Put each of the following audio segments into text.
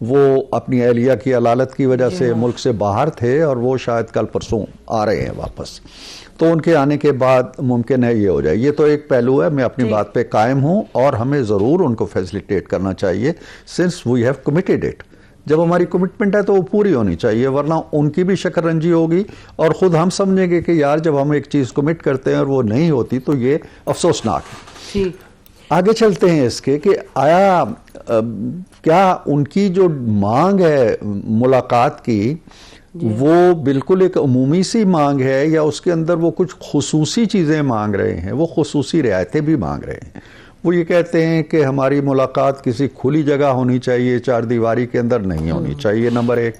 وہ اپنی اہلیہ کی علالت کی وجہ سے ملک سے باہر تھے اور وہ شاید کل پرسوں آ رہے ہیں واپس، تو ان کے آنے کے بعد ممکن ہے یہ ہو جائے. یہ تو ایک پہلو ہے، میں اپنی بات پہ قائم ہوں اور ہمیں ضرور ان کو فیسیلیٹیٹ کرنا چاہیے since we have committed it. جب ہماری کمٹمنٹ ہے تو وہ پوری ہونی چاہیے، ورنہ ان کی بھی شکر رنجی ہوگی اور خود ہم سمجھیں گے کہ یار جب ہم ایک چیز کمٹ کرتے ہیں اور وہ نہیں ہوتی تو یہ افسوسناک ہے. آگے چلتے ہیں اس کے کہ آیا کیا ان کی جو مانگ ہے ملاقات کی وہ بالکل ایک عمومی سی مانگ ہے یا اس کے اندر وہ کچھ خصوصی چیزیں مانگ رہے ہیں، وہ خصوصی رعایتیں بھی مانگ رہے ہیں. وہ یہ کہتے ہیں کہ ہماری ملاقات کسی کھلی جگہ ہونی چاہیے، چار دیواری کے اندر نہیں ہونی چاہیے. نمبر ایک،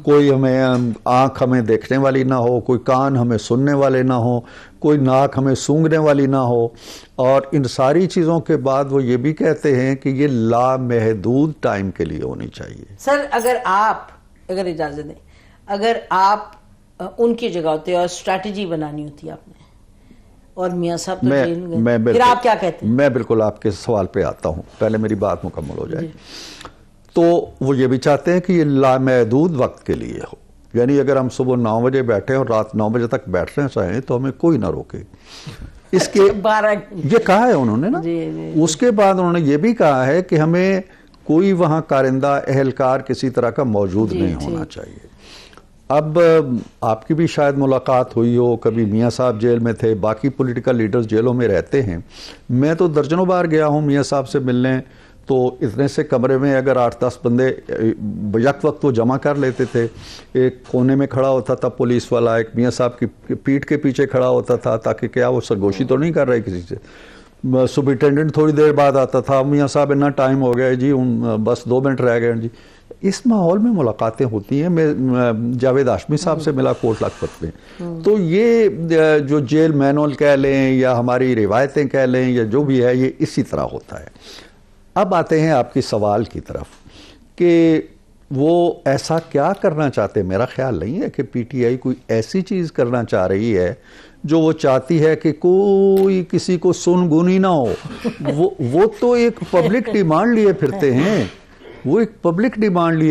کوئی آنکھ ہمیں دیکھنے والی نہ ہو، کوئی کان ہمیں سننے والے نہ ہو، کوئی ناک ہمیں سونگھنے والی نہ ہو. اور ان ساری چیزوں کے بعد وہ یہ بھی کہتے ہیں کہ یہ لامحدود ٹائم کے لیے ہونی چاہیے. سر اگر اجازت دیں، اگر آپ ان کی جگہ ہوتے اور اسٹریٹجی بنانی ہوتی آپ نے اور میاں صاحب تو جیل گئے، پھر آپ کیا کہتے ہیں؟ میں بالکل آپ کے سوال پہ آتا ہوں، پہلے میری بات مکمل ہو جائے. تو وہ یہ بھی چاہتے ہیں کہ یہ لامحدود وقت کے لیے ہو، یعنی اگر ہم صبح 9 بجے بیٹھیں اور رات 9 بجے تک بیٹھنا چاہیں تو ہمیں کوئی نہ روکے. اس کے یہ کہا ہے انہوں نے نا. اس کے بعد انہوں نے یہ بھی کہا ہے کہ ہمیں کوئی وہاں کارندہ اہلکار کسی طرح کا موجود نہیں ہونا چاہیے. اب آپ کی بھی شاید ملاقات ہوئی ہو، کبھی میاں صاحب جیل میں تھے، باقی پولیٹیکل لیڈرز جیلوں میں رہتے ہیں. میں تو درجنوں بار گیا ہوں میاں صاحب سے ملنے، تو اتنے سے کمرے میں اگر 8-10 بندے یک وقت وہ جمع کر لیتے تھے. ایک کونے میں کھڑا ہوتا تھا پولیس والا، ایک میاں صاحب کی پیٹھ کے پیچھے کھڑا ہوتا تھا تاکہ کیا وہ سرگوشی تو نہیں کر رہے کسی سے. سپرنٹینڈنٹ تھوڑی دیر بعد آتا تھا، میاں صاحب اتنا ٹائم ہو گیا جی، بس 2 منٹ رہ گئے جی. اس ماحول میں ملاقاتیں ہوتی ہیں. میں جاوید ہاشمی صاحب سے ملا کوٹ لکھپت میں، تو یہ جو جیل مینول کہہ لیں یا ہماری روایتیں کہہ لیں یا جو بھی ہے، یہ اسی طرح ہوتا ہے. اب آتے ہیں آپ کی سوال کی طرف کہ وہ ایسا کیا کرنا چاہتے ہیں. میرا خیال نہیں ہے کہ پی ٹی آئی کوئی ایسی چیز کرنا چاہ رہی ہے جو وہ چاہتی ہے کہ کوئی کسی کو سن گونی نہ ہو. وہ تو ایک پبلک ڈیمانڈ لیے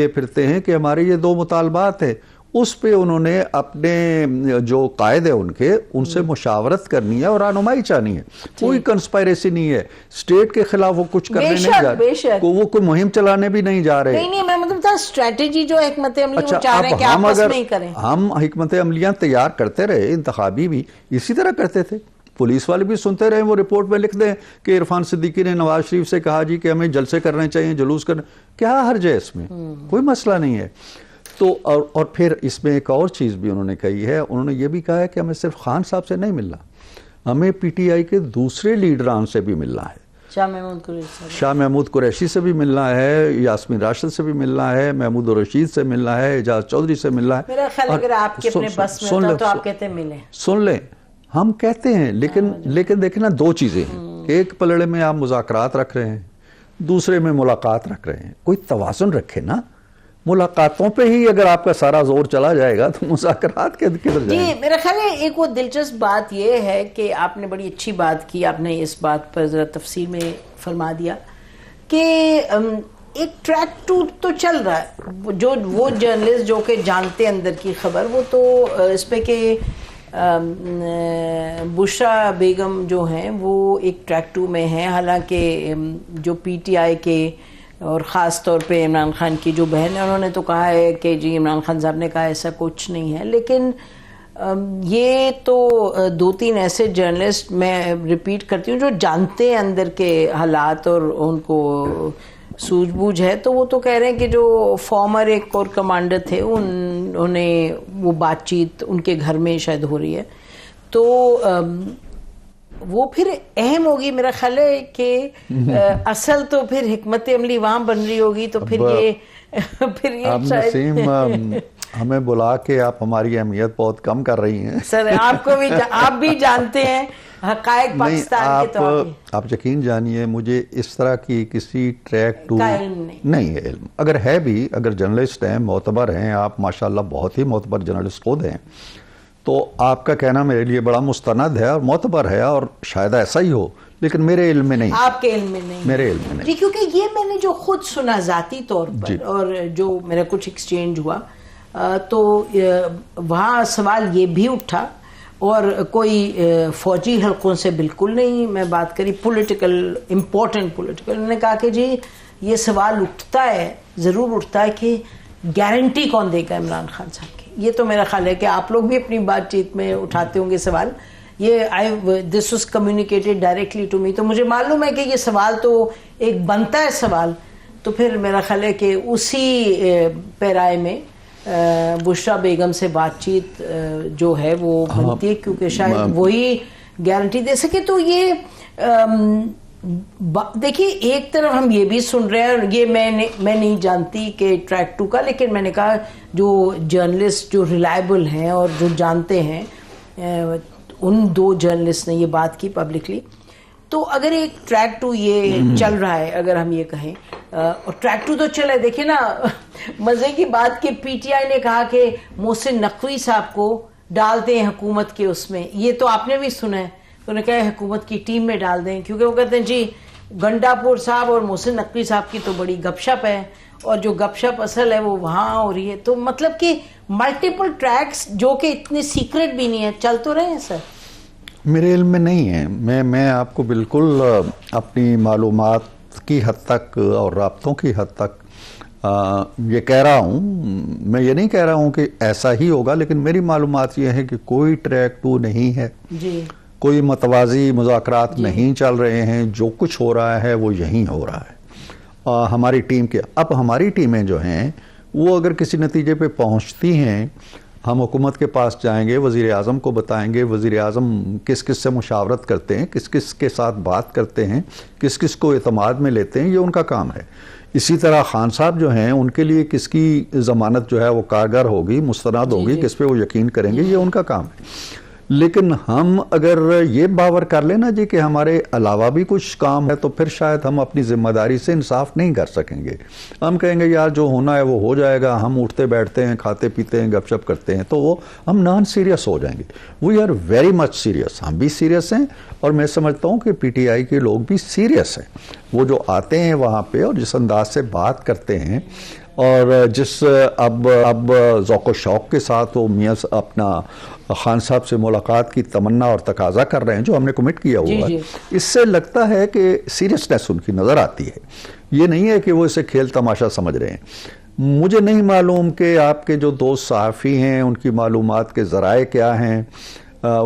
پھرتے ہیں، کہ ہمارے یہ 2 مطالبات ہیں. اس پہ انہوں نے اپنے جو قائد ہیں ان کے، ان سے مشاورت کرنی ہے اور رہنمائی چاہنی ہے. کوئی کنسپائریسی نہیں ہے، اسٹیٹ کے خلاف وہ کچھ کرنے نہیں جا رہے، وہ کوئی مہم چلانے بھی نہیں جا رہے. نہیں میں مطلب تھا اسٹریٹجی جو حکمت عملی وہ چاہ رہے ہیں کہ آپس میں ہی کریں. ہم حکمت عملیاں تیار کرتے رہے، انتخابی بھی اسی طرح کرتے تھے. پولیس والے بھی سنتے رہے، وہ رپورٹ میں لکھ دیں کہ عرفان صدیقی نے نواز شریف سے کہا جی کہ ہمیں جلسے کرنے چاہیے، جلوس کرنے. کیا حرج ہے اس میں؟ کوئی مسئلہ نہیں ہے. تو اور پھر اس میں ایک اور چیز بھی انہوں نے کہی ہے. انہوں نے یہ بھی کہا ہے کہ ہمیں صرف خان صاحب سے نہیں ملنا، ہمیں پی ٹی آئی کے دوسرے لیڈران سے بھی ملنا ہے. شاہ محمود قریشی سے بھی ملنا ہے، یاسمین راشد سے بھی ملنا ہے، محمود الرشید سے ملنا ہے، اعجاز چودھری سے ملنا ہے. میرا خیال اگر آپ کے اپنے بس میں ہوتا تو آپ کہتے ہیں ملیں. سن لیں، ہم کہتے ہیں، لیکن دیکھیں نا 2 چیزیں ہیں. ایک پلڑے میں آپ مذاکرات رکھ رہے ہیں، دوسرے میں ملاقات رکھ رہے ہیں. کوئی توازن رکھے نا. ملاقاتوں پہ ہی اگر آپ کا سارا زور چلا جائے گا تو مذاکرات کدھر جائیں گے؟ جی میرا خیال ہے ایک وہ دلچسپ بات یہ ہے کہ آپ نے بڑی اچھی بات کی، آپ نے اس بات پر ذرا تفصیل میں فرما دیا کہ ایک ٹریک تو چل رہا ہے. جو وہ جرنلسٹ جو کہ جانتے اندر کی خبر، وہ تو اس پہ کہ بشرا بیگم جو ہیں وہ ایک ٹریک 2 میں ہیں. حالانکہ جو پی ٹی آئی کے اور خاص طور پہ عمران خان کی جو بہن ہے، انہوں نے تو کہا ہے کہ جی عمران خان صاحب نے کہا ایسا کچھ نہیں ہے. لیکن یہ تو 2-3 ایسے جرنلسٹ میں ریپیٹ کرتی ہوں جو جانتے ہیں اندر کے حالات اور ان کو سوجھ بوجھ ہے. تو وہ تو کہہ رہے ہیں کہ جو فارمر ایک کور کمانڈر تھے، انہوں نے وہ بات چیت ان کے گھر میں شاید ہو رہی ہے. تو وہ پھر اہم ہوگی. میرا خیال ہے کہ اصل تو پھر حکمت عملی وہاں بن رہی ہوگی. تو پھر یہ نسیم ہمیں بلا کے آپ ہماری اہمیت بہت کم کر رہی ہیں. سر آپ بھی جانتے ہیں حقائق پاکستان کے. تو آپ یقین جانیے مجھے اس طرح کی کسی ٹریک 2 نہیں ہے علم. اگر ہے بھی، اگر جرنلسٹ ہیں، معتبر ہیں، آپ ماشاءاللہ بہت ہی معتبر جرنلسٹ خود ہیں، تو آپ کا کہنا میرے لیے بڑا مستند ہے اور معتبر ہے، اور شاید ایسا ہی ہو، لیکن میرے علم میں نہیں، آپ کے علم میں نہیں، میرے علم میں نہیں جی، کیونکہ یہ میں نے جو خود سنا ذاتی طور پر جی. اور جو میرا کچھ ایکسچینج ہوا تو وہاں سوال یہ بھی اٹھا، اور کوئی فوجی حلقوں سے بالکل نہیں میں بات کری، پولیٹیکل امپورٹنٹ پولیٹیکل، انہوں نے کہا کہ جی یہ سوال اٹھتا ہے، ضرور اٹھتا ہے کہ گارنٹی کون دے گا عمران خان صاحب کی. یہ تو میرا خیال ہے کہ آپ لوگ بھی اپنی بات چیت میں اٹھاتے ہوں گے سوال. یہ this was communicated directly to me, تو مجھے معلوم ہے کہ یہ سوال تو ایک بنتا ہے سوال. تو پھر میرا خیال ہے کہ اسی پیرائے میں بشرا بیگم سے بات چیت جو ہے وہ بنتی ہے، کیونکہ شاید وہی گارنٹی دے سکے. تو یہ دیکھیے ایک طرف ہم یہ بھی سن رہے ہیں، یہ میں نہیں جانتی کہ ٹریک 2 کا، لیکن میں نے کہا جو جرنلسٹ جو ریلائبل ہیں اور جو جانتے ہیں، ان 2 جرنلسٹ نے یہ بات کی پبلکلی. تو اگر ایک ٹریک 2 یہ چل رہا ہے، اگر ہم یہ کہیں، اور ٹریک 2 تو چلے، دیکھیں نا مزے کی بات کہ پی ٹی آئی نے کہا کہ محسن نقوی صاحب کو ڈالتے ہیں حکومت کے اس میں. یہ تو آپ نے بھی سنا ہے، انہوں نے کہا حکومت کی ٹیم میں ڈال دیں، کیونکہ وہ کہتے ہیں جی گنڈا پور صاحب اور محسن نقوی صاحب کی تو بڑی گپ شپ ہے، اور جو گپ شپ اصل ہے وہ وہاں ہو رہی ہے. تو مطلب کہ ملٹیپل ٹریکس جو کہ اتنے سیکرٹ بھی نہیں ہے، چل تو رہے ہیں سر. میرے علم میں نہیں ہے. میں آپ کو بالکل اپنی معلومات کی حد تک اور رابطوں کی حد تک یہ کہہ رہا ہوں. میں یہ نہیں کہہ رہا ہوں کہ ایسا ہی ہوگا، لیکن میری معلومات یہ ہے کہ کوئی ٹریک 2 نہیں ہے، جی، کوئی متوازی مذاکرات نہیں چل رہے ہیں. جو کچھ ہو رہا ہے وہ یہیں ہو رہا ہے. ہماری ٹیم کے اب ہماری ٹیمیں جو ہیں وہ اگر کسی نتیجے پہ پہنچتی ہیں، ہم حکومت کے پاس جائیں گے، وزیر اعظم کو بتائیں گے. وزیر اعظم کس کس سے مشاورت کرتے ہیں، کس کس کے ساتھ بات کرتے ہیں، کس کس کو اعتماد میں لیتے ہیں، یہ ان کا کام ہے. اسی طرح خان صاحب جو ہیں ان کے لیے کس کی ضمانت جو ہے وہ کارگر ہوگی، مستند ہوگی، کس پہ وہ یقین کریں گے، یہ ان کا کام ہے. لیکن ہم اگر یہ باور کر لیں نا جی کہ ہمارے علاوہ بھی کچھ کام ہے، تو پھر شاید ہم اپنی ذمہ داری سے انصاف نہیں کر سکیں گے. ہم کہیں گے یار جو ہونا ہے وہ ہو جائے گا، ہم اٹھتے بیٹھتے ہیں، کھاتے پیتے ہیں، گپ شپ کرتے ہیں، تو وہ ہم نان سیریس ہو جائیں گے. We are very much serious. ہم بھی سیریس ہیں، اور میں سمجھتا ہوں کہ پی ٹی آئی کے لوگ بھی سیریس ہیں. وہ جو آتے ہیں وہاں پہ اور جس انداز سے بات کرتے ہیں، اور جس اب ذوق و شوق کے ساتھ وہ میاں اپنا خان صاحب سے ملاقات کی تمنا اور تقاضا کر رہے ہیں، جو ہم نے کمٹ کیا ہوا ہے، اس سے لگتا ہے کہ سیریسنس ان کی نظر آتی ہے. یہ نہیں ہے کہ وہ اسے کھیل تماشا سمجھ رہے ہیں. مجھے نہیں معلوم کہ آپ کے جو دوست صحافی ہیں ان کی معلومات کے ذرائع کیا ہیں،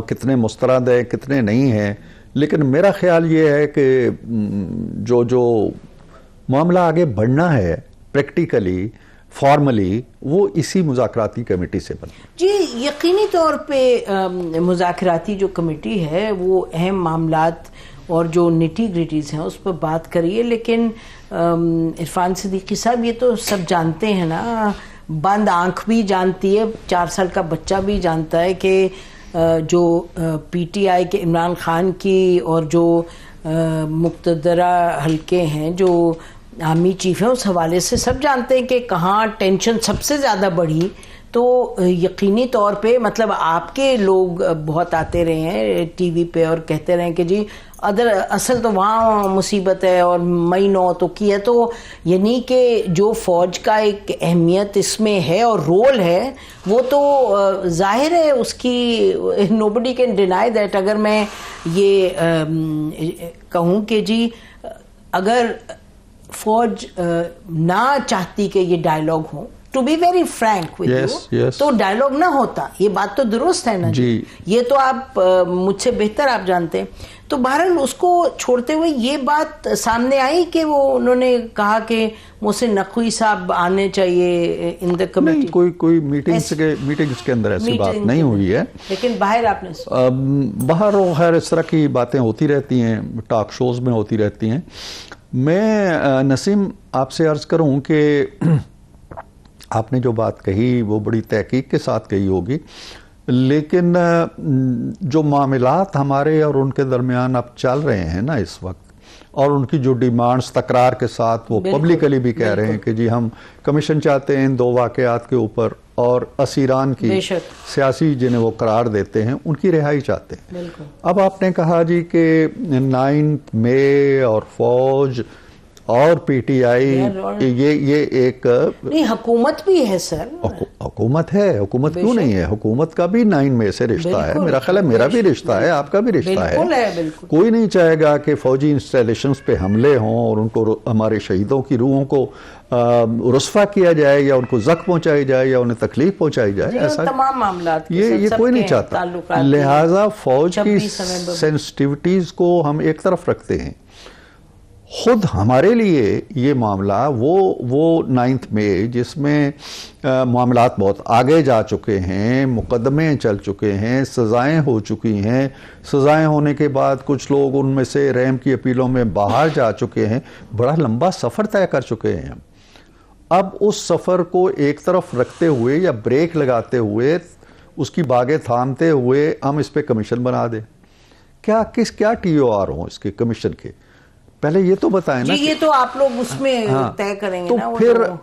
کتنے مستند ہیں، کتنے نہیں ہیں، لیکن میرا خیال یہ ہے کہ جو معاملہ آگے بڑھنا ہے پریکٹیکلی، فارملی، وہ اسی مذاکراتی کمیٹی سے بنا. جی، یقینی طور پہ مذاکراتی جو کمیٹی ہے وہ اہم معاملات اور جو نٹی گریٹیز ہیں اس پر بات کریے. لیکن عرفان صدیقی صاحب یہ تو سب جانتے ہیں نا، بند آنکھ بھی جانتی ہے، 4 سال کا بچہ بھی جانتا ہے کہ جو پی ٹی آئی کے عمران خان کی اور جو مقتدرہ حلقے ہیں، جو آرمی چیف ہیں، اس حوالے سے سب جانتے ہیں کہ کہاں ٹینشن سب سے زیادہ بڑھی. تو یقینی طور پہ مطلب آپ کے لوگ بہت آتے رہے ہیں ٹی وی پہ اور کہتے رہے ہیں کہ جی اصل تو وہاں مصیبت ہے اور مئی 9 تو کی ہے. تو یعنی کہ جو فوج کا ایک اہمیت اس میں ہے اور رول ہے وہ تو ظاہر ہے، اس کی nobody can deny that. اگر میں یہ کہوں کہ جی اگر فوج نہ چاہتی کہ یہ ڈائیلاگ ہو، to be very frank with you, تو ڈائیلاگ نہ ہوتا. یہ بات تو درست ہے نا جی، یہ تو آپ مجھ سے بہتر آپ جانتے ہیں. تو بہرحال اس کو چھوڑتے ہوئے یہ بات سامنے آئی کہ وہ انہوں نے کہا کہ محسن نقوی صاحب آنے چاہیے ان دا کمیٹی. کوئی میٹنگز کے اندر ایسی بات نہیں ہوئی ہے، لیکن باہر آپ نے باہر خیر اس طرح کی باتیں ہوتی رہتی ہیں، ٹاک شوز میں ہوتی رہتی ہیں. میں نسیم آپ سے عرض کروں کہ آپ نے جو بات کہی وہ بڑی تحقیق کے ساتھ کہی ہوگی، لیکن جو معاملات ہمارے اور ان کے درمیان اب چل رہے ہیں نا اس وقت، اور ان کی جو ڈیمانڈز تکرار کے ساتھ وہ پبلکلی بھی کہہ رہے ہیں کہ جی ہم کمیشن چاہتے ہیں ان 2 واقعات کے اوپر، اور اسیران کی سیاسی جنہیں وہ قرار دیتے ہیں ان کی رہائی چاہتے ہیں۔ اب آپ نے کہا جی کہ 9 مئی اور فوج اور پی ٹی آئی یہ ایک نہیں، حکومت بھی ہے سر، حکومت ہے، حکومت کیوں نہیں ہے؟ حکومت کا بھی 9 مئی سے رشتہ ہے، میرا خیال ہے میرا بھی رشتہ ہے، آپ کا بھی رشتہ ہے۔ کوئی نہیں چاہے گا کہ فوجی انسٹالیشنز پہ حملے ہوں اور ان کو ہمارے شہیدوں کی روحوں کو رسوا کیا جائے یا ان کو زخم پہنچائی جائے یا انہیں تکلیف پہنچائی جائے، ایسا تمام معاملات یہ کوئی نہیں چاہتا۔ لہٰذا فوج کی سینسٹیوٹیز کو ہم ایک طرف رکھتے ہیں۔ خود ہمارے لیے یہ معاملہ وہ 9 مئی جس میں معاملات بہت آگے جا چکے ہیں، مقدمے چل چکے ہیں، سزائیں ہو چکی ہیں، سزائیں ہونے کے بعد کچھ لوگ ان میں سے رحم کی اپیلوں میں باہر جا چکے ہیں، بڑا لمبا سفر طے کر چکے ہیں۔ اب اس سفر کو ایک طرف رکھتے ہوئے یا بریک لگاتے ہوئے اس کی باغیں تھامتے ہوئے ہم اس پہ کمیشن بنا دیں، کیا ٹی او آر ہوں اس کے کمیشن کے؟ پہلے یہ تو بتائیں نا، یہ تو آپ لوگ اس میں طے کریں گے نا۔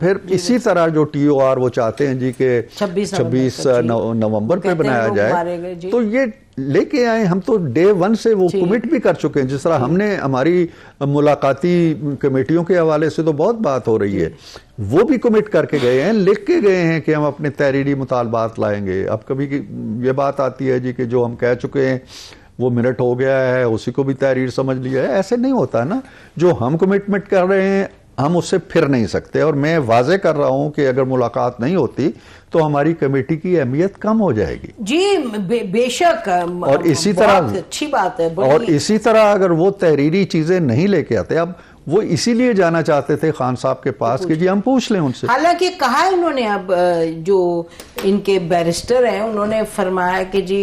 پھر اسی طرح جو ٹی او آر وہ چاہتے ہیں جی کہ 26 نومبر پہ بنایا جائے، تو یہ لے کے آئے، ہم تو ڈے 1 سے وہ کمٹ بھی کر چکے ہیں۔ جس طرح ہم نے ہماری ملاقاتی کمیٹیوں کے حوالے سے تو بہت بات ہو رہی ہے، وہ بھی کمٹ کر کے گئے ہیں، لکھ کے گئے ہیں کہ ہم اپنے تحریری مطالبات لائیں گے۔ اب کبھی یہ بات آتی ہے جی کہ جو ہم کہہ چکے ہیں وہ منٹ ہو گیا ہے، اسی کو بھی تحریر سمجھ لیا ہے، ایسے نہیں ہوتا نا۔ جو ہم کمٹمنٹ کر رہے ہیں ہم اس سے پھر نہیں سکتے، اور میں واضح کر رہا ہوں کہ اگر ملاقات نہیں ہوتی تو ہماری کمیٹی کی اہمیت کم ہو جائے گی۔ جی بے شک، اور اسی طرح اچھی بات ہے، اور اسی طرح اگر وہ تحریری چیزیں نہیں لے کے آتے، اب وہ اسی لیے جانا چاہتے تھے خان صاحب کے پاس کہ جی ہم پوچھ لیں ان سے۔ حالانکہ کہا انہوں نے، اب جو ان کے بیرسٹر ہیں انہوں نے فرمایا کہ جی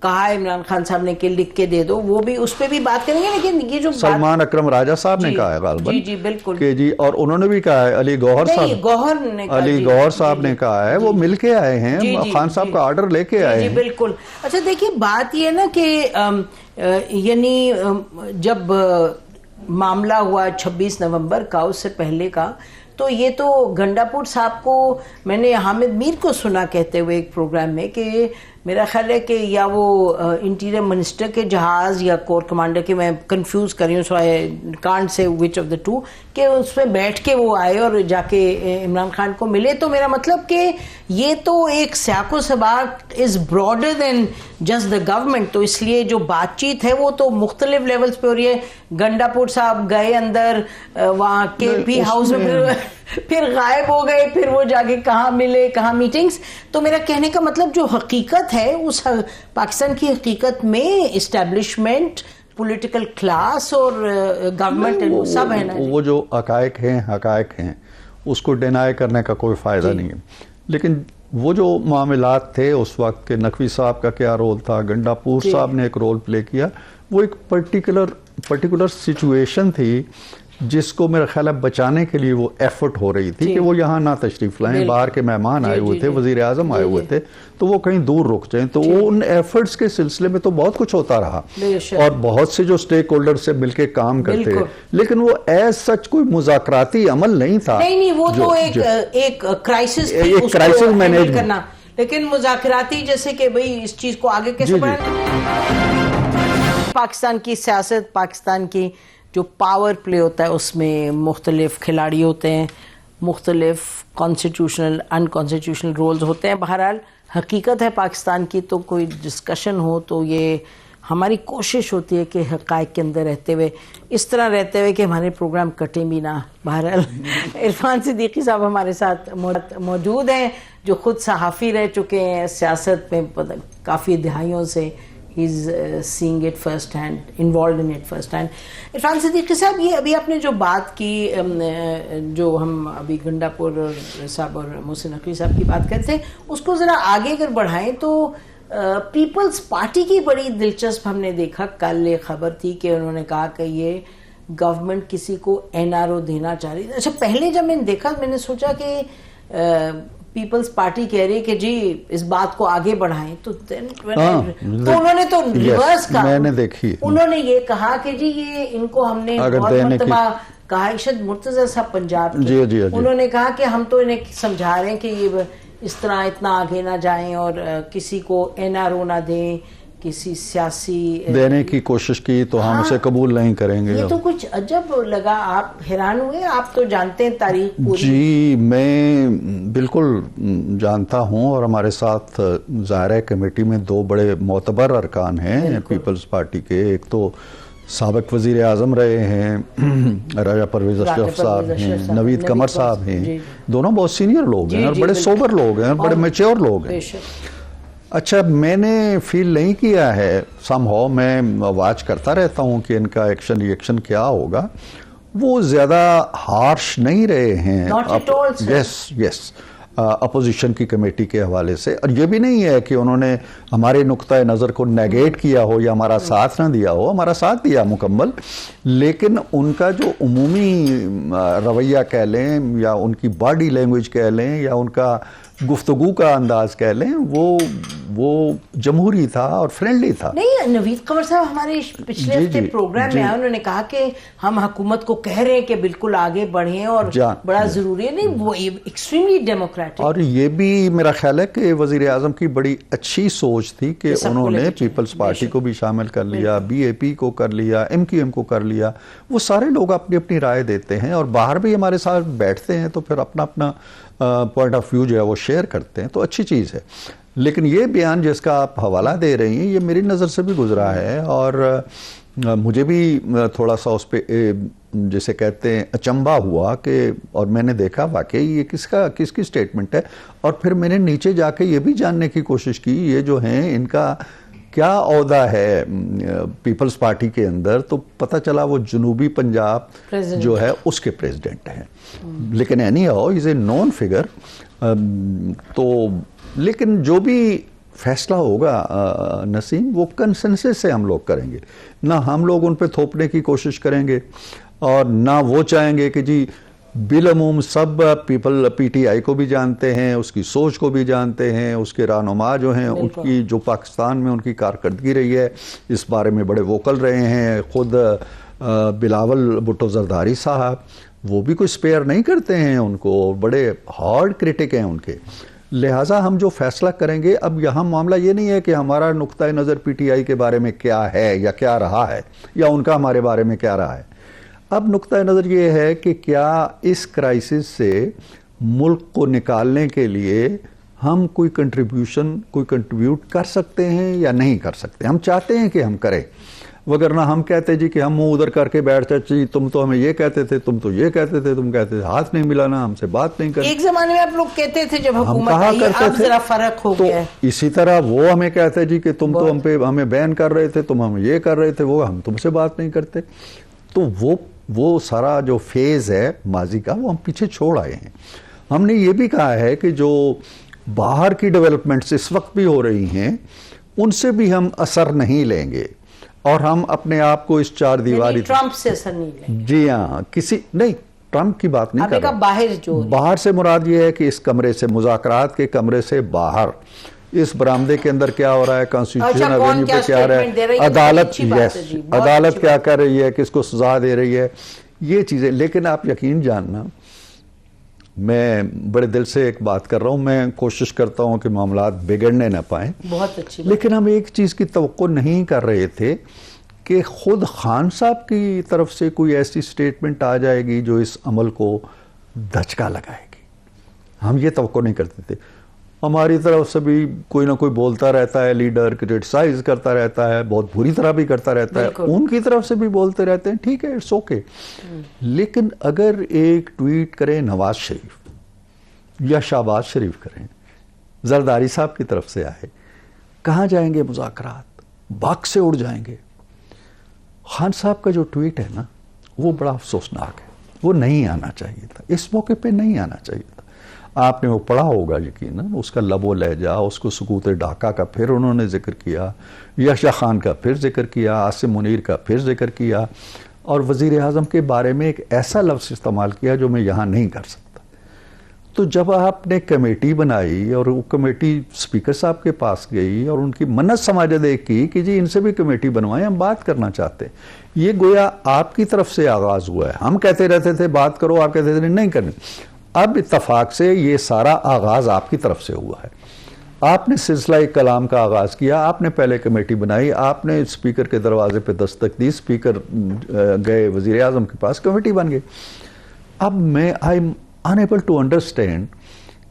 کہا عمران خان صاحب نے کہ لکھ کے دے دو، وہ بھی اس پہ بھی بات کریں گے، لیکن یہ جو سلمان اکرم راجہ صاحب نے کہا ہے غالباً، جی بالکل کہ جی، اور انہوں نے بھی کہا ہے، علی گوہر صاحب نے کہا ہے، وہ مل کے آئے ہیں، خان صاحب کا آرڈر لے کے آئے ہیں۔ جی بالکل۔ اچھا دیکھیے، بات یہ نا کہ یعنی جب معاملہ ہوا 26 نومبر کا، اس سے پہلے کا، تو یہ تو گنڈاپور صاحب کو میں نے حامد میر کو سنا کہتے ہوئے ایک پروگرام میں کہ میرا خیال ہے کہ یا وہ انٹیریئر منسٹر کے جہاز یا کور کمانڈر کے، میں کنفیوز کر رہی ہوں، سو I can't say which of the two, کہ اس میں بیٹھ کے وہ آئے اور جا کے عمران خان کو ملے۔ تو میرا مطلب کہ یہ تو ایک سیاق و سباق as broader than just the government, تو اس لیے جو بات چیت ہے وہ تو مختلف لیولز پہ ہو رہی ہے۔ گنڈاپور صاحب گئے اندر وہاں کے پی ہاؤس میں، پھر غائب ہو گئے، پھر وہ جا کے کہاں ملے، کہاں میٹنگز۔ تو میرا کہنے کا مطلب جو حقیقت ہے اس پاکستان کی حقیقت میں اسٹیبلشمنٹ، پولیٹیکل کلاس اور گورنمنٹ سب ہے نا، وہ جو حقائق ہیں اس کو ڈینائی کرنے کا کوئی فائدہ نہیں ہے۔ لیکن وہ جو معاملات تھے اس وقت کے، نقوی صاحب کا کیا رول تھا، گنڈاپور صاحب نے ایک رول پلے کیا، وہ ایک پرٹیکولر سچویشن تھی جس کو میرا خیال ہے بچانے کے لیے وہ ایفرٹ ہو رہی تھی کہ وہ یہاں نہ تشریف لائیں، باہر کے مہمان آئے ہوئے تھے، وزیر اعظم آئے ہوئے تھے، تو وہ کہیں دور رک جائیں۔ تو وہ ان ایفرٹس کے سلسلے میں تو بہت کچھ ہوتا رہا، اور بہت سے جو سٹیک ہولڈر سے مل کے کام کرتے، لیکن وہ ایز سچ کوئی مذاکراتی عمل نہیں تھا۔ نہیں، وہ تو ایک کرائسس مینیج کرنا، لیکن مذاکراتی جیسے کہ بھئی اس چیز کو آگے کیسے بڑھانا۔ پاکستان کی سیاست، پاکستان کی جو پاور پلے ہوتا ہے اس میں مختلف کھلاڑی ہوتے ہیں، مختلف کانسٹیٹیوشنل ان کانسٹیٹیوشنل رولز ہوتے ہیں۔ بہرحال حقیقت ہے پاکستان کی، تو کوئی ڈسکشن ہو تو یہ ہماری کوشش ہوتی ہے کہ حقائق کے اندر رہتے ہوئے، اس طرح رہتے ہوئے کہ ہمارے پروگرام کٹیں بھی نہ۔ بہرحال عرفان صدیقی صاحب ہمارے ساتھ موجود ہیں، جو خود صحافی رہ چکے ہیں، سیاست میں کافی دہائیوں سے he's seeing it first hand, involved in it first hand. Irfan Siddiqui صاحب، یہ ابھی آپ نے جو بات کی، جو ہم ابھی گنڈاپور صاحب اور محسن نقوی صاحب کی بات کرتے ہیں، اس کو ذرا آگے اگر بڑھائیں تو پیپلز پارٹی کی بڑی دلچسپ ہم نے دیکھا، کل ایک خبر تھی کہ انہوں نے کہا کہ یہ گورنمنٹ کسی کو NRO دینا چاہ رہی ہے۔ اچھا، پہلے جب میں نے دیکھا میں نے سوچا کہ پیپلز پارٹی کہہ رہی ہے کہ جی اس بات کو آگے بڑھائیں تو انہوں نے تو ریورس کہا. میں نے دیکھی, انہوں نے یہ کہا کہ جی یہ ان کو ہم نے بہت مرتبہ کہا, ارشد مرتضی صاحب پنجاب کے, انہوں نے کہا کہ ہم تو انہیں سمجھا رہے ہیں کہ یہ اس طرح اتنا آگے نہ جائیں اور کسی کو NRO نہ دیں, کسی سیاسی دینے کی کوشش کی تو ہم اسے قبول نہیں کریں گے. یہ تو کچھ عجب لگا. آپ حیران ہوئے؟ آپ تو جانتے ہیں تاریخ پوری. جی میں بالکل جانتا ہوں, اور ہمارے ساتھ ظاہر کمیٹی میں 2 بڑے معتبر ارکان ہیں پیپلز پارٹی کے. ایک تو سابق وزیر اعظم رہے ہیں راجہ پرویز اشرف صاحب ہیں, نوید قمر صاحب ہیں, دونوں بہت سینئر لوگ ہیں اور بڑے سوبر لوگ ہیں, بڑے میچور لوگ ہیں. اچھا, میں نے فیل نہیں کیا ہے, سم ہاؤ میں واچ کرتا رہتا ہوں کہ ان کا ایکشن ریئیکشن کیا ہوگا, وہ زیادہ ہارش نہیں رہے ہیں یس اپوزیشن کی کمیٹی کے حوالے سے. اور یہ بھی نہیں ہے کہ انہوں نے ہمارے نقطۂ نظر کو نیگیٹ کیا ہو یا ہمارا ساتھ نہ دیا ہو, ہمارا ساتھ دیا مکمل, لیکن ان کا جو عمومی رویہ کہہ لیں یا ان کی باڈی لینگویج کہہ لیں یا ان کا گفتگو کا انداز کہہ لیں, وہ جمہوری تھا اور فرینڈلی تھا. نہیں, نوید قمر صاحب ہمارے پچھلے ہفتے پروگرام میں آئے, انہوں نے کہا کہ ہم حکومت کو کہہ رہے ہیں کہ بالکل آگے بڑھیں اور بڑا ضروری ہے. نہیں, وہ ایکسٹریملی ڈیموکریٹک. اور یہ بھی میرا خیال ہے کہ وزیر اعظم کی بڑی اچھی سوچ تھی کہ انہوں نے پیپلز پارٹی کو بھی شامل کر لیا, BAP کو کر لیا, MQM کو کر لیا. وہ سارے لوگ اپنی اپنی رائے دیتے ہیں اور باہر بھی ہمارے ساتھ بیٹھتے ہیں, تو پھر اپنا اپنا پوائنٹ آف ویو جو ہے وہ شیئر کرتے ہیں, تو اچھی چیز ہے. لیکن یہ بیان جس کا آپ حوالہ دے رہی ہیں, یہ میری نظر سے بھی گزرا ہے اور مجھے بھی تھوڑا سا اس پہ جیسے کہتے ہیں اچنبھا ہوا کہ, اور میں نے دیکھا واقعی یہ کس کی سٹیٹمنٹ ہے. اور پھر میں نے نیچے جا کے یہ بھی جاننے کی کوشش کی یہ جو ہیں ان کا کیا عہدہ ہے پیپلز پارٹی کے اندر, تو پتہ چلا وہ جنوبی پنجاب جو ہے اس کے پریزیڈنٹ ہیں. لیکن anyhow is a known figure. تو لیکن جو بھی فیصلہ ہوگا نسیم, وہ کنسنسس سے ہم لوگ کریں گے, نہ ہم لوگ ان پہ تھوپنے کی کوشش کریں گے اور نہ وہ چاہیں گے کہ جی بالعموم سب PTI کو بھی جانتے ہیں, اس کی سوچ کو بھی جانتے ہیں, اس کے رہنما جو ہیں ان کی جو پاکستان میں ان کی کارکردگی رہی ہے اس بارے میں بڑے ووکل رہے ہیں. خود بلاول بھٹو زرداری صاحب وہ بھی کوئی سپیئر نہیں کرتے ہیں ان کو, بڑے ہارڈ کرٹک ہیں ان کے. لہٰذا ہم جو فیصلہ کریں گے, اب یہاں معاملہ یہ نہیں ہے کہ ہمارا نقطۂ نظر PTI کے بارے میں کیا ہے یا کیا رہا ہے یا ان کا ہمارے بارے میں کیا رہا ہے. اب نقطۂ نظر یہ ہے کہ کیا اس کرائسس سے ملک کو نکالنے کے لیے ہم کوئی کنٹریبیوٹ کر سکتے ہیں یا نہیں کر سکتے. ہم چاہتے ہیں کہ ہم کریں, وگرنہ ہم کہتے جی کہ ہم منہ ادھر کر کے بیٹھ جی تم تو ہمیں یہ کہتے تھے, تم تو یہ کہتے تھے, تم کہتے تھے ہاتھ نہیں ملانا, ہم سے بات نہیں کرتے. ایک زمانے میں آپ لوگ کہتے تھے جب حکومت آئی, اب ذرا فرق ہو گیا. اسی طرح وہ ہمیں کہتے جی کہ تم تو ہم پہ ہمیں بین کر رہے تھے, تم ہمیں یہ کر رہے تھے, وہ ہم تم سے بات نہیں کرتے. تو وہ سارا جو فیز ہے ماضی کا وہ ہم پیچھے چھوڑ آئے ہیں. ہم نے یہ بھی کہا ہے کہ جو باہر کی ڈیولپمنٹس اس وقت بھی ہو رہی ہیں ان سے بھی ہم اثر نہیں لیں گے, اور ہم اپنے آپ کو اس چار دیواری ٹرمپ سے اثر نہیں لیں. جی ہاں, کسی نہیں, ٹرمپ کی بات نہیں کر رہا. باہر سے مراد یہ ہے کہ اس کمرے سے, مذاکرات کے کمرے سے باہر, اس برآمدے کے اندر کیا ہو رہا ہے, کانسٹیٹیوشن ایونیو پہ کیا رہا ہے, عدالت کیا کر رہی ہے, کس کو سزا دے رہی ہے, یہ چیزیں. لیکن آپ یقین جاننا, میں بڑے دل سے ایک بات کر رہا ہوں, میں کوشش کرتا ہوں کہ معاملات بگڑنے نہ پائیں, بہت اچھی, لیکن ہم ایک چیز کی توقع نہیں کر رہے تھے کہ خود خان صاحب کی طرف سے کوئی ایسی سٹیٹمنٹ آ جائے گی جو اس عمل کو دھچکا لگائے گی. ہم یہ توقع نہیں کرتے تھے. ہماری طرف سے بھی کوئی نہ کوئی بولتا رہتا ہے, لیڈر کرٹیسائز کرتا رہتا ہے, بہت بری طرح بھی کرتا رہتا ہے, ان کی طرف سے بھی بولتے رہتے ہیں, ٹھیک ہے, اٹس اوکے. لیکن اگر ایک ٹویٹ کریں نواز شریف یا شہباز شریف کریں, زرداری صاحب کی طرف سے آئے, کہاں جائیں گے مذاکرات, بھاگ سے اڑ جائیں گے. خان صاحب کا جو ٹویٹ ہے نا وہ بڑا افسوسناک ہے, وہ نہیں آنا چاہیے تھا, اس موقع پہ نہیں آنا چاہیے تھا. آپ نے وہ پڑھا ہوگا یقیناً, اس کا لب و لہجہ, اس کو سکوت ڈھاکہ کا پھر انہوں نے ذکر کیا, یحییٰ خان کا پھر ذکر کیا, عاصم منیر کا پھر ذکر کیا, اور وزیر اعظم کے بارے میں ایک ایسا لفظ استعمال کیا جو میں یہاں نہیں کر سکتا. تو جب آپ نے کمیٹی بنائی اور وہ کمیٹی اسپیکر صاحب کے پاس گئی اور ان کی منت سماجت ایک کی کہ جی ان سے بھی کمیٹی بنوائیں، ہم بات کرنا چاہتے ہیں، یہ گویا آپ کی طرف سے آغاز ہوا ہے. ہم کہتے رہتے تھے بات کرو، آپ کہتے تھے نہیں کرنی. اب اتفاق سے یہ سارا آغاز آپ کی طرف سے ہوا ہے. آپ نے سلسلہ کلام کا آغاز کیا، آپ نے پہلے کمیٹی بنائی، آپ نے اسپیکر کے دروازے پہ دستک دی، اسپیکر گئے وزیر اعظم کے پاس، کمیٹی بن گئی. اب میں I am unable to understand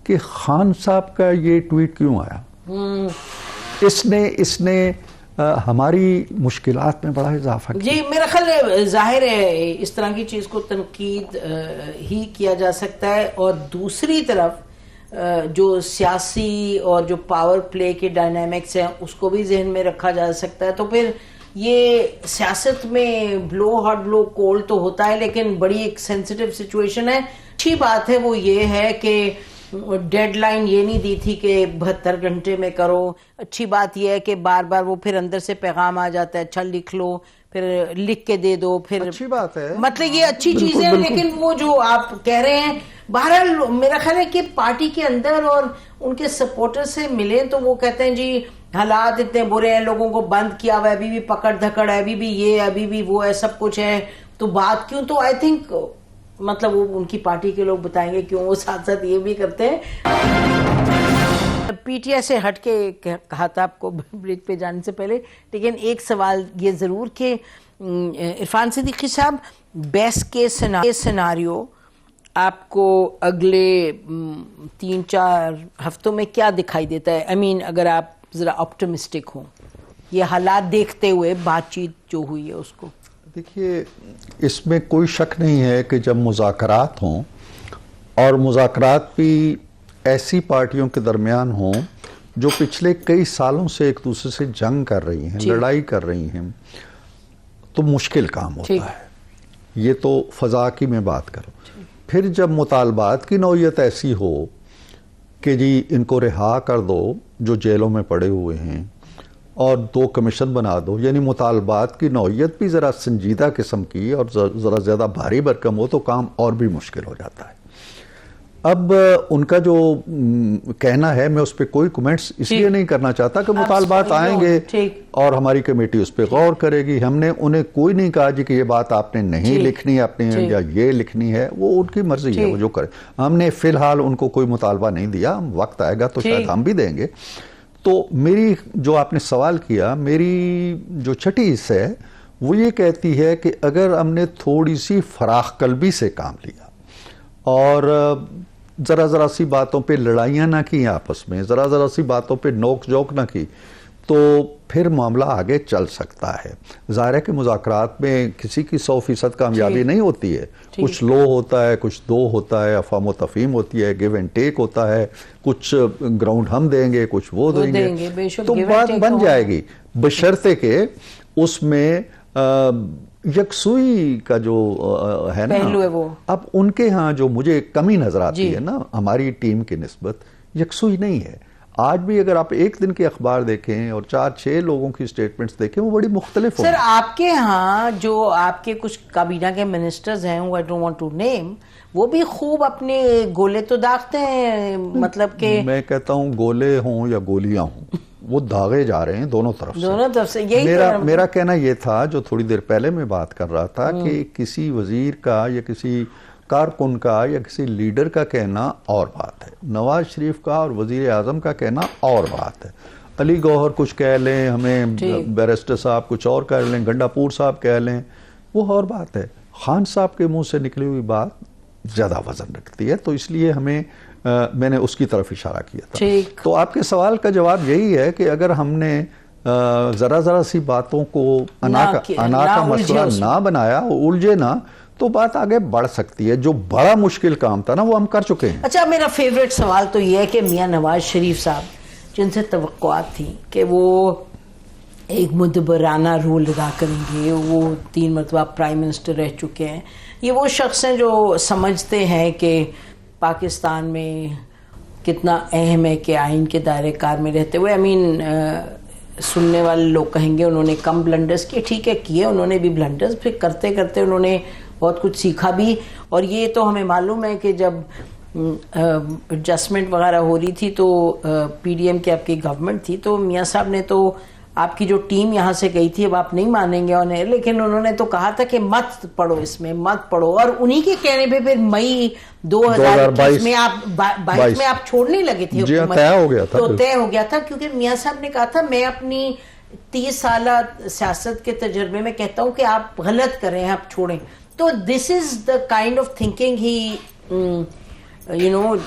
کہ خان صاحب کا یہ ٹویٹ کیوں آیا. اس نے ہماری مشکلات میں بڑا اضافہ کیا. جی میرا خیال ظاہر ہے اس طرح کی چیز کو تنقید ہی کیا جا سکتا ہے، اور دوسری طرف جو سیاسی اور جو پاور پلے کے ڈائنامکس ہیں اس کو بھی ذہن میں رکھا جا سکتا ہے. تو پھر یہ سیاست میں بلو ہاٹ بلو کولڈ تو ہوتا ہے، لیکن بڑی ایک سینسیٹیو سچویشن ہے. اچھی بات ہے وہ یہ ہے کہ ڈیڈ لائن یہ نہیں دی تھی کہ 72 گھنٹے میں کرو. اچھی بات یہ ہے کہ بار بار وہ پھر اندر سے پیغام آ جاتا ہے، اچھا لکھ لو، پھر لکھ کے دے دو. پھر اچھی بات ہے، مطلب یہ اچھی چیزیں ہیں، لیکن وہ جو آپ کہہ رہے ہیں بہرحال میرا خیال ہے کہ پارٹی کے اندر اور ان کے سپورٹر سے ملیں تو وہ کہتے ہیں جی حالات اتنے برے ہیں، لوگوں کو بند کیا ہوا ہے، ابھی بھی پکڑ دھکڑ ہے، ابھی بھی یہ ہے، ابھی بھی وہ ہے، سب کچھ ہے، تو بات کیوں؟ تو آئی تھنک مطلب وہ ان کی پارٹی کے لوگ بتائیں گے کیوں وہ ساتھ ساتھ یہ بھی کرتے ہیں. پی ٹی آئی سے ہٹ کے کہا تھا آپ کو بریک پہ جانے سے پہلے، لیکن ایک سوال یہ ضرور کہ عرفان صدیقی صاحب بیسٹ کیس سیناریو آپ کو اگلے 3-4 ہفتوں میں کیا دکھائی دیتا ہے؟ اگر آپ ذرا آپٹمسٹک ہوں یہ حالات دیکھتے ہوئے، بات چیت جو ہوئی ہے اس کو. دیکھیے اس میں کوئی شک نہیں ہے کہ جب مذاکرات ہوں اور مذاکرات بھی ایسی پارٹیوں کے درمیان ہوں جو پچھلے کئی سالوں سے ایک دوسرے سے جنگ کر رہی ہیں، لڑائی کر رہی ہیں، تو مشکل کام ہوتا ہے. یہ تو فضا کی میں بات کروں. پھر جب مطالبات کی نوعیت ایسی ہو کہ جی ان کو رہا کر دو جو جیلوں میں پڑے ہوئے ہیں اور 2 کمیشن بنا دو، یعنی مطالبات کی نوعیت بھی ذرا سنجیدہ قسم کی اور ذرا زیادہ بھاری بھرکم ہو تو کام اور بھی مشکل ہو جاتا ہے. اب ان کا جو کہنا ہے، میں اس پہ کوئی کمنٹس اس لیے نہیں کرنا چاہتا کہ مطالبات آئیں گے اور ہماری کمیٹی اس پہ غور کرے گی. ہم نے انہیں کوئی نہیں کہا جی کہ یہ بات آپ نے نہیں لکھنی اپنی یا یہ لکھنی ہے، وہ ان کی مرضی ہے، وہ جو کرے. ہم نے فی الحال ان کو کوئی مطالبہ نہیں دیا، وقت آئے گا تو شاید ہم بھی دیں گے. تو میری جو آپ نے سوال کیا، میری جو چھٹی حصہ ہے وہ یہ کہتی ہے کہ اگر ہم نے تھوڑی سی فراخ قلبی سے کام لیا اور ذرا سی باتوں پہ لڑائیاں نہ کی آپس میں، ذرا سی باتوں پہ نوک جھوک نہ کی، تو پھر معاملہ آگے چل سکتا ہے. ظاہر ہے کہ مذاکرات میں کسی کی 100% کامیابی نہیں ہوتی ہے، کچھ لو ہوتا ہے، کچھ دو ہوتا ہے، افہام و تفہیم ہوتی ہے، گیو اینڈ ٹیک ہوتا ہے، کچھ گراؤنڈ ہم دیں گے، کچھ وہ دیں گے، تو بات بن جائے گی، بشرطے کہ اس میں یکسوئی کا جو ہے نا، اب ان کے ہاں جو مجھے کمی نظر آتی ہے نا ہماری ٹیم کی نسبت، یکسوئی نہیں ہے. آج بھی اگر آپ ایک دن کے اخبار دیکھیں اور 4-6 لوگوں کی سٹیٹمنٹس دیکھیں، وہ بڑی مختلف ہیں. سر آپ کے ہاں جو آپ کے کچھ کابینہ کے منسٹرز ہیں، I don't want to name، وہ بھی خوب اپنے گولے تو داغتے ہیں، مطلب کہ میں کہتا ہوں گولے ہوں یا گولیاں ہوں، وہ داغے جا رہے ہیں دونوں طرف سے. میرا کہنا یہ تھا جو تھوڑی دیر پہلے میں بات کر رہا تھا کہ کسی وزیر کا یا کسی کارکن کا یا کسی لیڈر کا کہنا اور بات ہے، نواز شریف کا اور وزیر اعظم کا کہنا اور بات ہے. علی گوہر کچھ کہہ لیں، ہمیں بیرسٹر صاحب کچھ اور کہہ لیں، گنڈا پور صاحب کہہ لیں، وہ اور بات ہے. خان صاحب کے منہ سے نکلی ہوئی بات زیادہ وزن رکھتی ہے، تو اس لیے میں نے اس کی طرف اشارہ کیا تھا. تو آپ کے سوال کا جواب یہی ہے کہ اگر ہم نے ذرا سی باتوں کو انا کا مسئلہ نہ بنایا، الجھے نہ، تو بات آگے بڑھ سکتی ہے. جو بڑا مشکل کام تھا نا وہ ہم کر چکے ہیں. اچھا میرا فیوریٹ سوال تو یہ ہے کہ میاں نواز شریف صاحب جن سے توقعات تھیں کہ وہ ایک مدبرانہ رول ادا کریں گے، وہ 3 مرتبہ پرائم منسٹر رہ چکے ہیں، یہ وہ شخص ہیں جو سمجھتے ہیں کہ پاکستان میں کتنا اہم ہے کہ آئین کے دائرے کار میں رہتے ہوئے، سننے والے لوگ کہیں گے انہوں نے کم بلنڈرز کیے، ٹھیک ہے کیے انہوں نے بھی بلنڈرز، پھر کرتے کرتے انہوں نے بہت کچھ سیکھا بھی. اور یہ تو ہمیں معلوم ہے کہ جب ایڈجسٹمنٹ وغیرہ ہو رہی تھی تو پی ڈی ایم کی آپ کی گورنمنٹ تھی تو میاں صاحب نے تو آپ کی جو ٹیم یہاں سے گئی تھی، اب آپ نہیں مانیں گے انہیں، لیکن انہوں نے تو کہا تھا کہ مت پڑھو اس میں، مت پڑھو، اور انہی کے کہنے پہ پھر مئی 2021 میں آپ 22 میں آپ چھوڑنے لگے تھے حکومت، طے ہو گیا تھا، تو طے ہو گیا تھا، کیونکہ میاں صاحب نے کہا تھا میں اپنی 30 سالہ سیاست کے تجربے میں کہتا ہوں کہ آپ غلط کریں، آپ چھوڑیں. تو دس از دا کائنڈ آف تھنکنگ ہی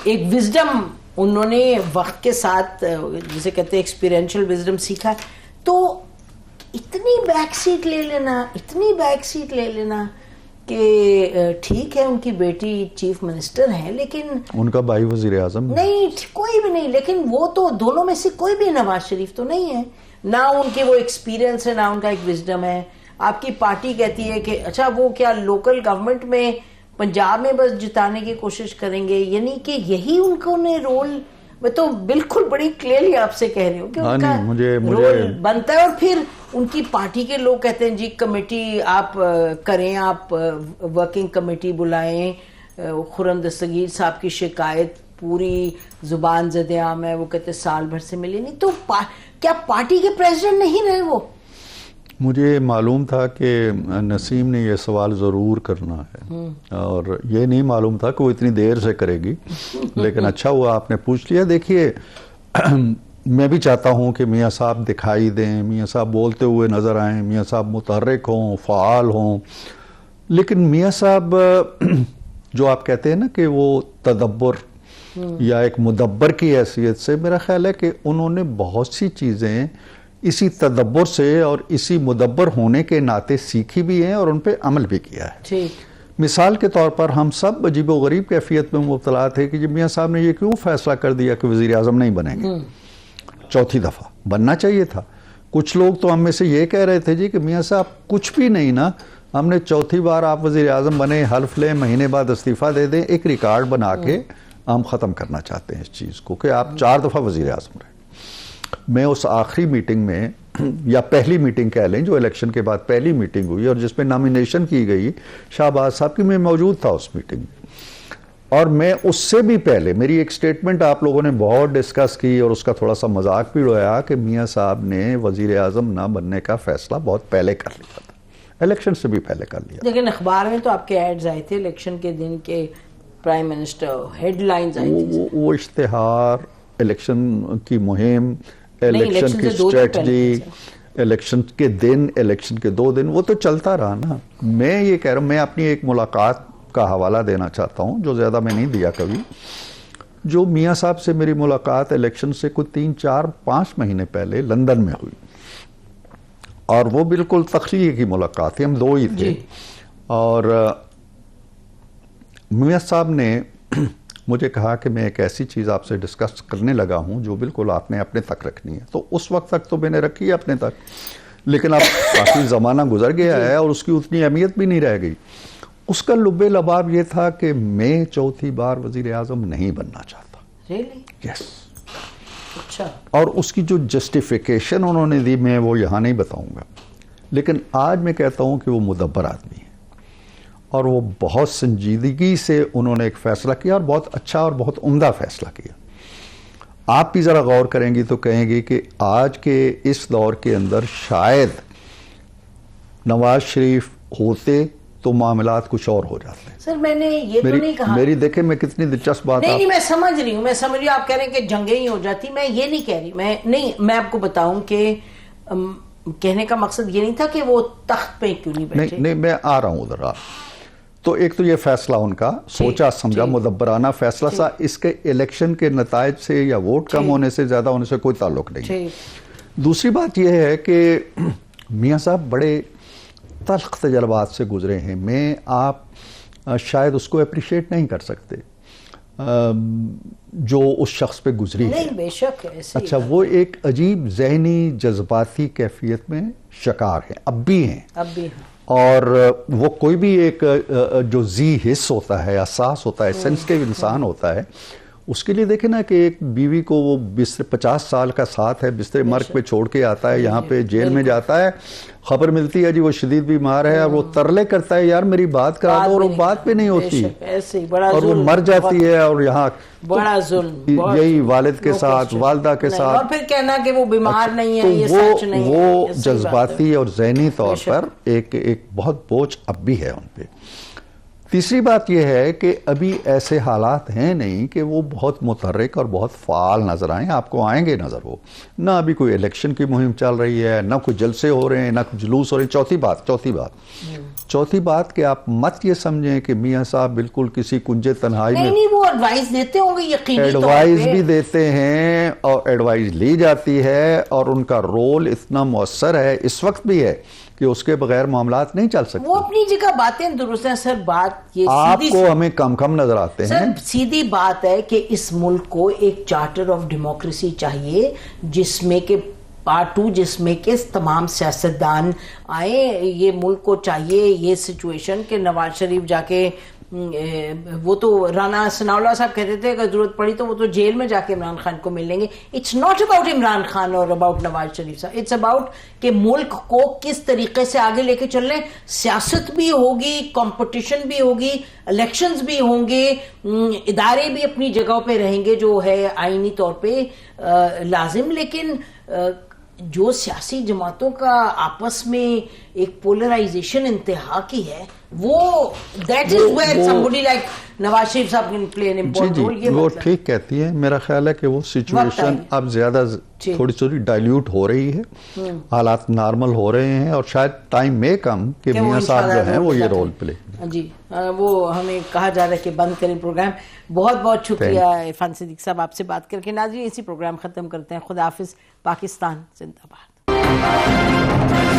ایک وزڈم انہوں نے وقت کے ساتھ جسے کہتے ہیں ایکسپیرینشل وزڈم سیکھا. تو اتنی بیک سیٹ لے لینا کہ ٹھیک ہے ان کی بیٹی چیف منسٹر ہے لیکن ان کا بھائی وزیر اعظم نہیں، کوئی بھی نہیں، لیکن وہ تو دونوں میں سے کوئی بھی نواز شریف تو نہیں ہے، نہ ان کے وہ ایکسپیرینس ہے، نہ ان کا ایک وزڈم ہے. آپ کی پارٹی کہتی ہے کہ اچھا وہ کیا لوکل گورنمنٹ میں پنجاب میں بس جتانے کی کوشش کریں گے، یعنی کہ یہی ان کو نے رول، میں تو بالکل بڑی کلیئرلی آپ سے کہہ رہی ہوں کہ ان کا رول بنتا ہے. اور پھر ان کی پارٹی کے لوگ کہتے ہیں جی کمیٹی آپ کریں، آپ ورکنگ کمیٹی بلائیں. خرم دستگیر صاحب کی شکایت پوری زبان زد عام ہے، وہ کہتے سال بھر سے ملی نہیں. تو کیا پارٹی کے پریزیڈنٹ نہیں رہے وہ؟ مجھے معلوم تھا کہ نسیم نے یہ سوال ضرور کرنا ہے، اور یہ نہیں معلوم تھا کہ وہ اتنی دیر سے کرے گی، لیکن اچھا ہوا آپ نے پوچھ لیا. دیکھیے میں بھی چاہتا ہوں کہ میاں صاحب دکھائی دیں، میاں صاحب بولتے ہوئے نظر آئیں، میاں صاحب متحرک ہوں، فعال ہوں، لیکن میاں صاحب جو آپ کہتے ہیں نا کہ وہ تدبر یا ایک مدبر کی حیثیت سے، میرا خیال ہے کہ انہوں نے بہت سی چیزیں اسی تدبر سے اور اسی مدبر ہونے کے ناطے سیکھی بھی ہیں اور ان پہ عمل بھی کیا ہے. مثال کے طور پر ہم سب عجیب و غریب کیفیت میں مبتلا تھے کہ جب میاں صاحب نے یہ کیوں فیصلہ کر دیا کہ وزیر اعظم نہیں بنیں گے، چوتھی دفعہ بننا چاہیے تھا. کچھ لوگ تو ہم میں سے یہ کہہ رہے تھے جی کہ میاں صاحب کچھ بھی نہیں نا، ہم نے چوتھی بار آپ وزیر اعظم بنے، حلف لیں، مہینے بعد استعفیٰ دے دیں، ایک ریکارڈ بنا کے ہم ختم کرنا چاہتے ہیں اس چیز کو کہ آپ 4 دفعہ وزیر اعظم رہے. میں اس آخری میٹنگ میں یا پہلی میٹنگ کہہ لیں جو الیکشن کے بعد پہلی میٹنگ ہوئی اور جس پہ نامینیشن کی گئی شہباز صاحب کی، میں موجود تھا اس میٹنگ میں. اور میں اس سے بھی پہلے میری ایک سٹیٹمنٹ آپ لوگوں نے بہت ڈسکس کی اور اس کا تھوڑا سا مذاق بھی اڑایا کہ میاں صاحب نے وزیر اعظم نہ بننے کا فیصلہ بہت پہلے کر لیا تھا، الیکشن سے بھی پہلے کر لیا. لیکن اخبار میں تو آپ کے ایڈز آئے تھے الیکشن کے دن کے، پرائم منسٹر ہیڈ لائنز آئی تھی. وہ اشتہار، الیکشن کی مہم، الیکشن کی اسٹریٹجی، الیکشن کے دن، الیکشن کے 2 دن، وہ تو چلتا رہا نا. میں یہ کہہ رہا ہوں، میں اپنی ایک ملاقات کا حوالہ دینا چاہتا ہوں جو زیادہ میں نہیں دیا کبھی، جو میاں صاحب سے میری ملاقات الیکشن سے کوئی 3 4 5 مہینے پہلے لندن میں ہوئی، اور وہ بالکل تخلیقی کی ملاقات تھی، ہم 2 ہی تھے. اور میاں صاحب نے مجھے کہا کہ میں ایک ایسی چیز آپ سے ڈسکس کرنے لگا ہوں جو بالکل آپ نے اپنے تک رکھنی ہے. تو اس وقت تک تو میں نے رکھی ہے اپنے تک، لیکن اب کافی زمانہ گزر گیا ہے اور اس کی اتنی اہمیت بھی نہیں رہ گئی. اس کا لب لباب یہ تھا کہ میں چوتھی بار وزیر اعظم نہیں بننا چاہتا. یس. اچھا. اور اس کی جو جسٹیفیکیشن انہوں نے دی میں وہ یہاں نہیں بتاؤں گا، لیکن آج میں کہتا ہوں کہ وہ مدبر آدمی ہے اور وہ بہت سنجیدگی سے انہوں نے ایک فیصلہ کیا اور بہت اچھا اور بہت عمدہ فیصلہ کیا. آپ بھی ذرا غور کریں گی تو کہیں گی کہ آج کے اس دور کے اندر شاید نواز شریف ہوتے تو معاملات کچھ اور ہو جاتے ہیں. سر میں نے یہ تو نہیں کہا، میری دیکھیں میں کتنی دلچسپ بات نہیں میں سمجھ رہی ہوں، آپ کہہ رہے ہیں کہ جنگیں ہی ہو جاتی، میں یہ نہیں کہہ رہی. میں آپ کو بتاؤں کہ کہنے کا مقصد یہ نہیں تھا کہ وہ تخت پہ کیوں نہیں بیٹھے. نہیں میں آ رہا ہوں ادھر. تو ایک تو یہ فیصلہ ان کا سوچا سمجھا مدبرانہ فیصلہ تھا، اس کے الیکشن کے نتائج سے یا ووٹ کم ہونے سے زیادہ ہونے سے کوئی تعلق نہیں. دوسری بات یہ ہے کہ میاں صاحب بڑے تلخ تجربات سے گزرے ہیں. میں آپ شاید اس کو اپریشیٹ نہیں کر سکتے جو اس شخص پہ گزری ہے. نہیں بے شک. اچھا وہ ایک عجیب ذہنی جذباتی کیفیت میں شکار ہیں، اب بھی ہیں. اور وہ کوئی بھی ایک جو ذی حس ہوتا ہے، احساس ہوتا ہے، سینسٹیو انسان ہوتا ہے، اس کے لیے دیکھیں نا کہ ایک بیوی کو وہ 50 سال کا ساتھ ہے بستر مرگ پہ چھوڑ کے آتا ہے یہاں پہ جیل میں جاتا ہے, خبر ملتی ہے جی وہ شدید بیمار ہے, اور وہ ترلے کرتا ہے یار میری بات کرا دو, اور وہ بات بھی نہیں ہوتی اور وہ مر جاتی ہے, اور یہاں بڑا ظلم یہی والد کے ساتھ والدہ کے ساتھ, اور پھر کہنا کہ وہ بیمار نہیں ہے, یہ سچ نہیں ہے. وہ جذباتی اور ذہنی طور پر ایک بہت بوجھ اب بھی ہے ان پہ. تیسری بات یہ ہے کہ ابھی ایسے حالات ہیں نہیں کہ وہ بہت متحرک اور بہت فعال نظر آئیں, آپ کو آئیں گے نظر وہ, نہ ابھی کوئی الیکشن کی مہم چل رہی ہے, نہ کوئی جلسے ہو رہے ہیں, نہ کوئی جلوس ہو رہے ہیں. چوتھی بات کہ آپ مت یہ سمجھیں کہ میاں صاحب بالکل کسی کنجے تنہائی میں نہیں, وہ ایڈوائز دیتے ہوں گے یقینی طور پہ, ایڈوائز بھی دیتے ہیں اور ایڈوائز لی جاتی ہے, اور ان کا رول اتنا مؤثر ہے اس وقت بھی ہے کہ اس کے بغیر معاملات نہیں چل سکتے. وہ اپنی جگہ باتیں درست ہیں سر, بات یہ آپ کو ہمیں کم نظر آتے ہیں. سر سیدھی بات ہے کہ اس ملک کو ایک چارٹر آف ڈیموکریسی چاہیے جس میں کہ پارٹ 2 جس میں کہ تمام سیاستدان آئیں. یہ ملک کو چاہیے یہ سچویشن کہ نواز شریف جا کے, وہ تو رانا ثناءاللہ صاحب کہتے تھے اگر ضرورت پڑی تو وہ تو جیل میں جا کے عمران خان کو مل لیں گے. It's not about Imran Khan اور اباؤٹ نواز شریف صاحب, اٹس اباؤٹ کہ ملک کو کس طریقے سے آگے لے کے چل رہے ہیں. سیاست بھی ہوگی, کمپٹیشن بھی ہوگی, الیکشنز بھی ہوں گے, ادارے بھی اپنی جگہوں پہ رہیں گے جو ہے آئینی طور پہ لازم, لیکن جو سیاسی جماعتوں کا آپس میں ایک پولرائزیشن انتہا کی ہے, وہ that is where somebody like Nawaz Sharif صاحب can play an important role. جی وہ ٹھیک کہتی ہے. میرا خیال ہے کہ وہ سچویشن اب زیادہ تھوڑی ڈائلیوٹ ہو رہی ہے, حالات نارمل ہو رہے ہیں, اور شاید ٹائم میں کم کہ میاں صاحب جو ہیں وہ یہ رول پلے. جی وہ ہمیں کہا جا رہا ہے کہ بند کریں پروگرام. بہت بہت شکریہ عرفان صدیق صاحب آپ سے بات کر کے. ناظرین اسی پروگرام ختم کرتے ہیں. خدا حافظ. پاکستان زندہ باد.